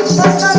Thank you.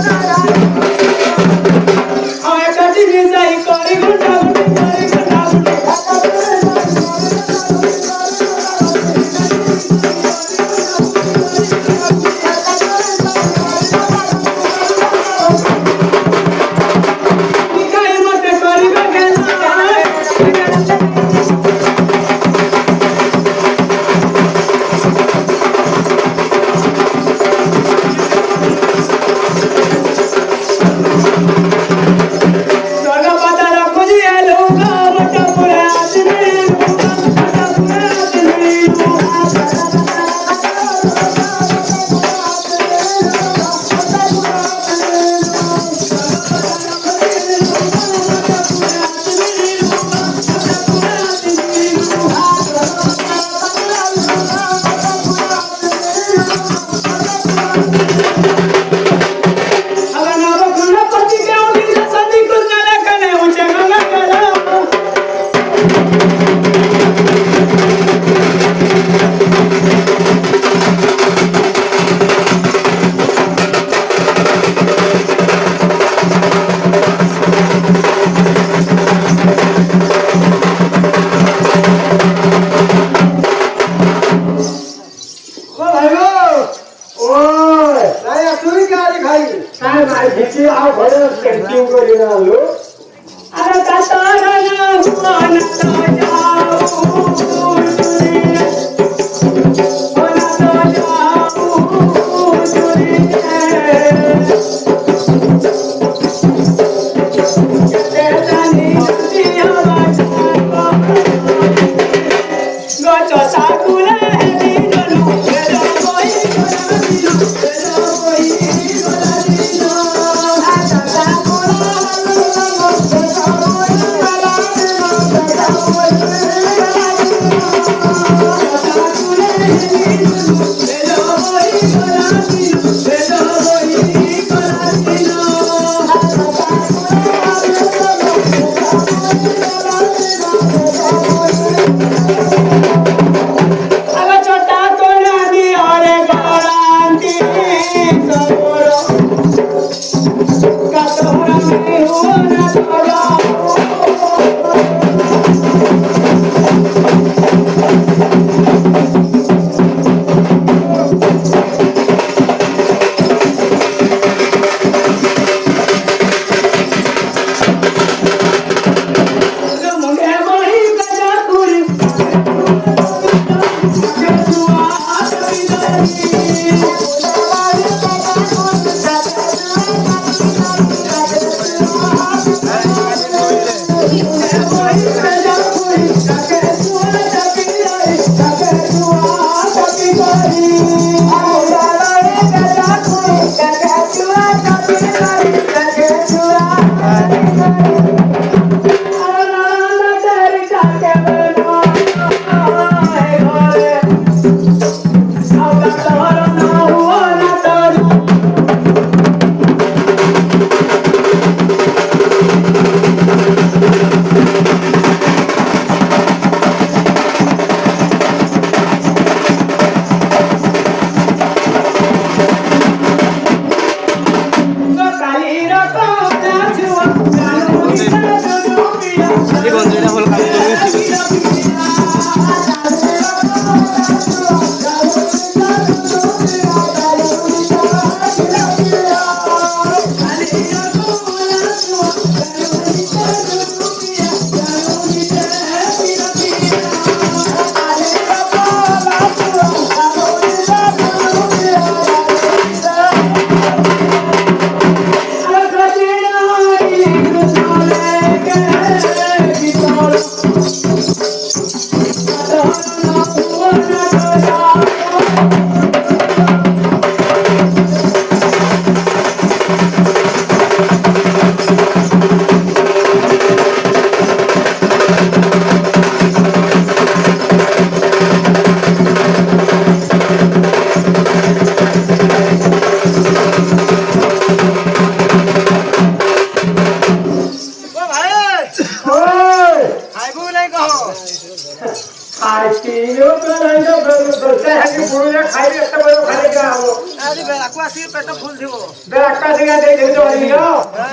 अक्का से दे दे तो वाली हो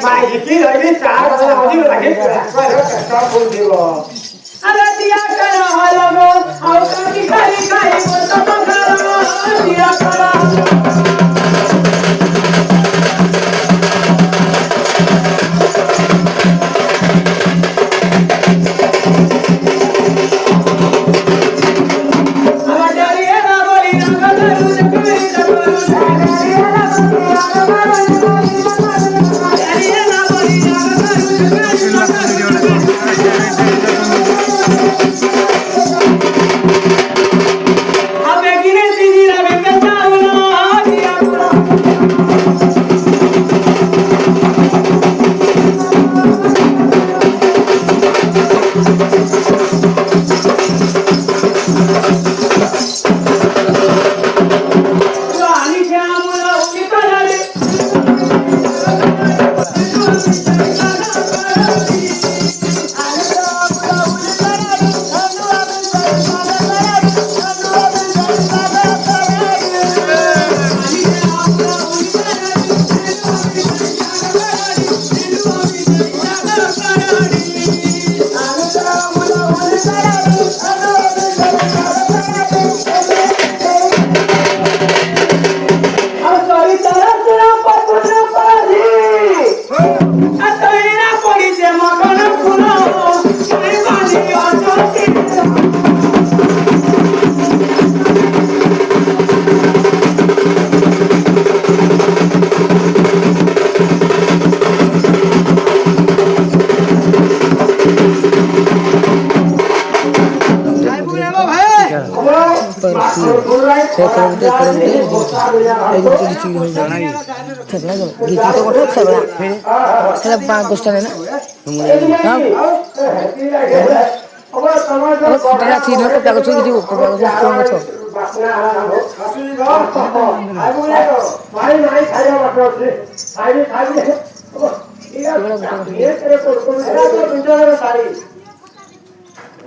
माई की लगी 4 बजे आधी लगी कष्ट बोल दियो अरे दिया करा वाला गो आओ की खाली खाली बोल तो करा दिया करा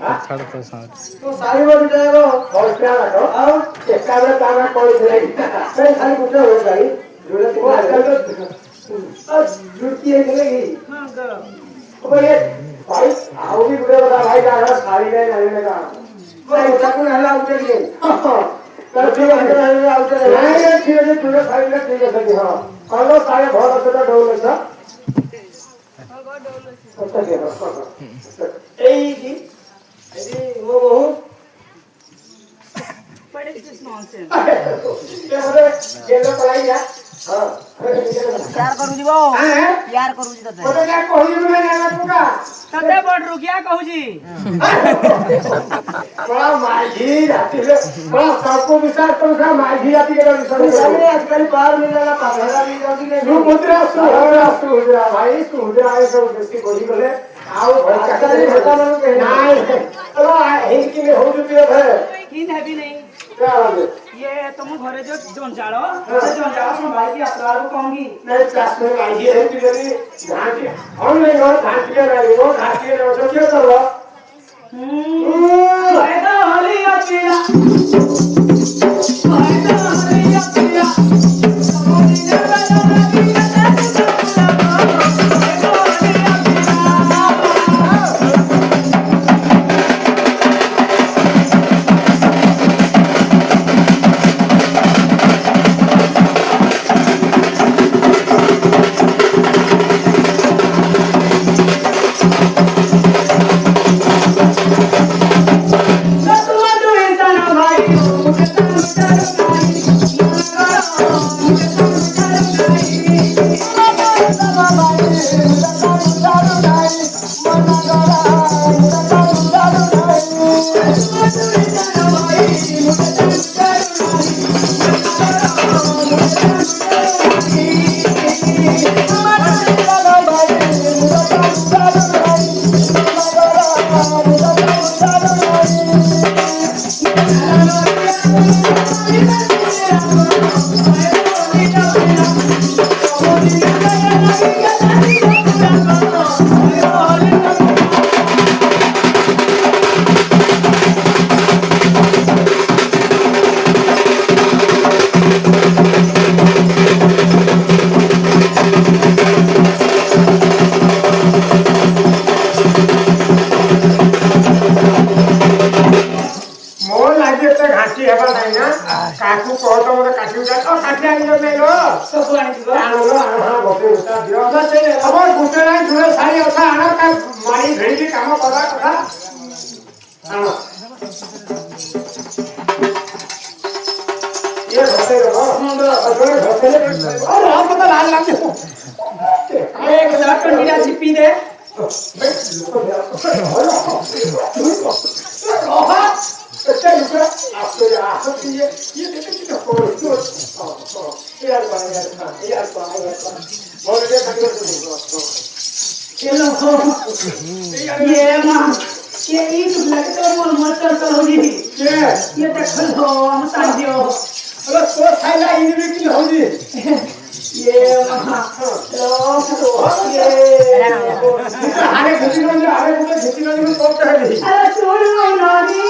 तो सारी बात जाएगा और क्या रखो अब एक कागज कागज कोई नहीं कहीं खाली कुछ हो जाएगी जरूरत को आजकल तो अब जुड़ती है चलेगी हां तो ये भाई आओ भी बुरे बता भाई जा रहा सारी नहीं का भाई उठा को हला उठ गए कर ठीक है आउट नहीं ठीक है तुझे सारी का ठीक है हां और सारे बहुत अच्छा डोल था ए जी अरे वो What is this nonsense? क्या बोले ये तो पढ़ाई है हां प्यार करू जी वो प्यार करू जी तते बोले क्या कोई भी नहीं आना तुका तते बड़ रू क्या कहू जी बड़ा माझी जाती है बड़ा सबको विचार करो सा माझी जाती के विचार सामने आजकल बाहर मिलना पागला भी जाती है तू मुद्रा भाई तू मुद्रा है सब किसी गोली बोले आओ कचरी बता मनु के नहीं चलो हिंदी में हो चुकी है किन है भी नहीं क्या बात है ये तुम घरे जो जोंचाड़ो संभाल के अपराध को कहूंगी नहीं क्लास में आई है तेरी घाटी हम नहीं हो घाटी के नहीं हो घाटी के नहीं क्या कर रहा फायदा होली अपना फायदा होली अपना होली ने बना Oh मोठे उतार दिवा आपण कुठे जुळे साडी असा आणा काय माई घडीची कामं बघा करा आणा ये होते रो अजून होते और हम तो लाल लाल एक लाकड मिठाची पी दे ये मां ये ईद लगता है मोर मत करो जी ये देख लो हम साथ दियो अरे तो खाइला इन की हो जी ये मां लो ये आरे घुसी में तो कह दी अरे छोड़ नानी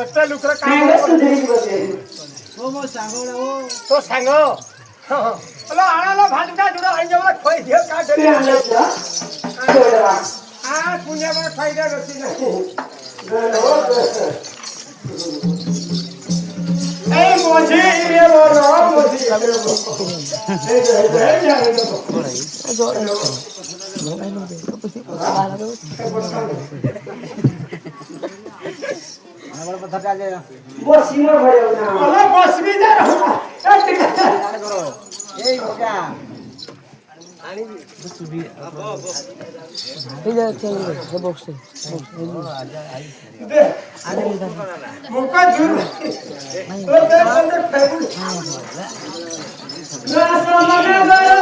एते लुकर काम तो सांग हलो आणाला भांडका जुडा आई जेवढा खोई दे का तरी आ पुण्याला फायदा गती नाही ए मोजी रे बोलो मोजी बस सीमा भरे ना अरे बस भी जा रहा ए बोका आणि इधर चल रे बॉक्स दे मुका जुर तो दे बंदे फेंक ना समझ गयो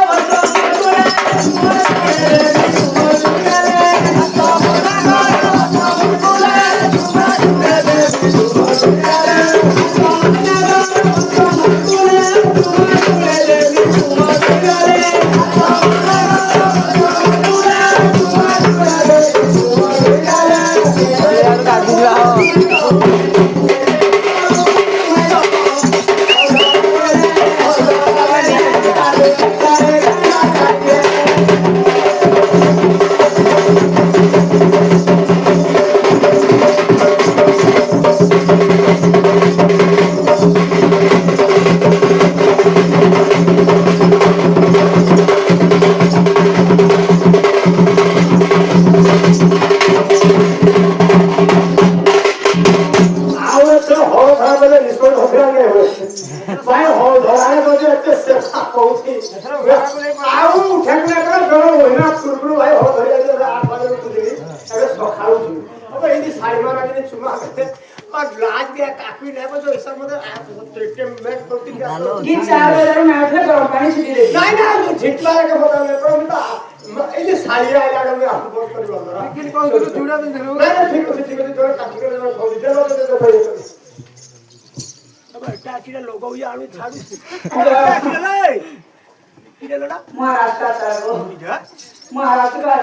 महाराष्ट्र का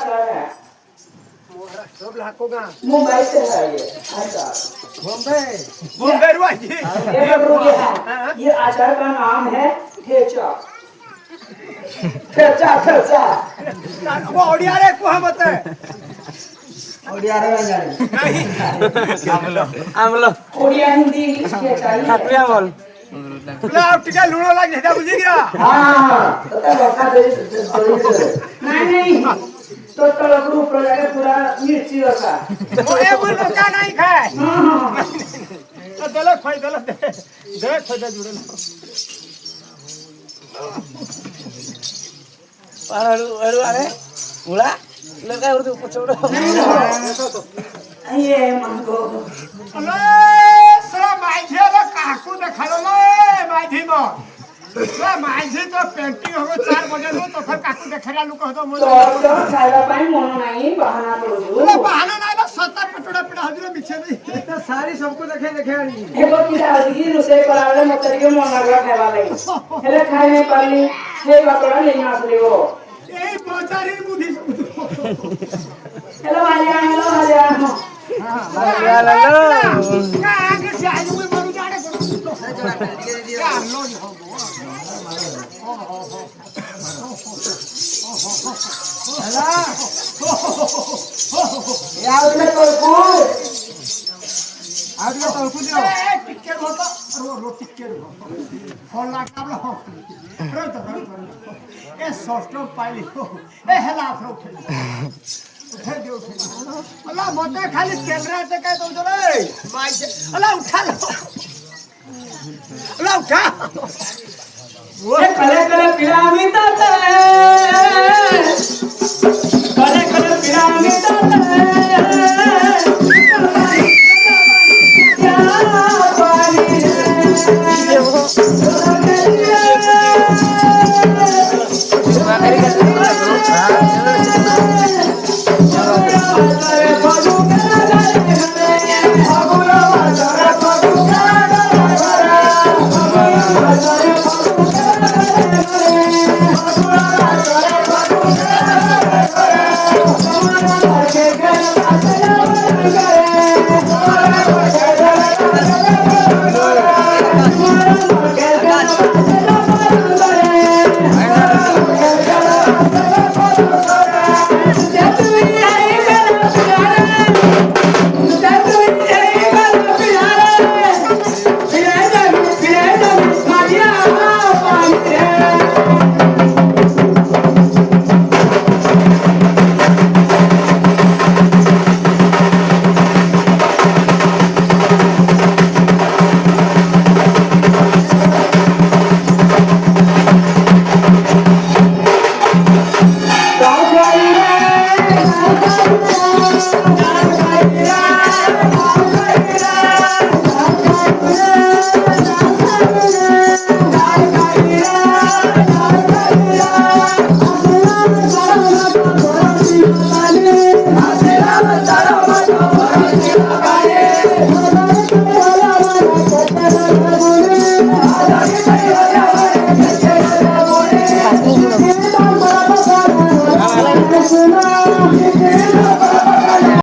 मुंबई से है ये बॉम्बे रुआजी ये बबरू ये अचार का नाम है ठेचा ठेचा ठेचा वो ओडिया रे को हम बता ओडिया रे जाने नहीं आमलो ओडिया हिंदी इंग्लिश ठेचा ही है। ठाकुरिया बोल ला टिका लूणो लाग जेटा बुझी गया हां तो लोका दे नहीं तो बबरू प्रोजेक्ट पूरा मिर्ची होता ओए बोल का नहीं खाए हाँ तो दले खोई दले दे खोई दे जुड़े पारू अरु अरे मुला लगा उर्दू पछोड़ो ये मंगो अले सला माइझे ला काकू देखालो ले माइझी मो ला माइझी तो पेंटिंग हो 4 बजे नो तो फिर काकू देखेला लोग कहतो मो तो खाइला पाई मन नहीं बहाना करू ला बहाना नहीं ना सत्ता पटोड़ा पिड़ा हजरे मिछे नहीं तो सारी सबको देखे आनी एगो किरा आदि रुसे करावे मतरी के मन लगा खाइबा लगी हेले खाइ नहीं पाली हे बतरा नहीं आसले वो ए बोतारी बुद्धि हेलो भालिया या लगो का आगे से आज मैं मरू जाने को क्या लो यार में तो कुछ आज का तो कुछ ए टिकट होता रो टिकट फोन ला काबला हो रो तो ए सॉफ्टवेयर पाइली हो ए हेला थ्रो उठे दे अल्लाह मते खाली कैमरा ते काय तो रे माइक अल्लाह उठा लो अल्लाह उठा वो कले कले पिरामिड तो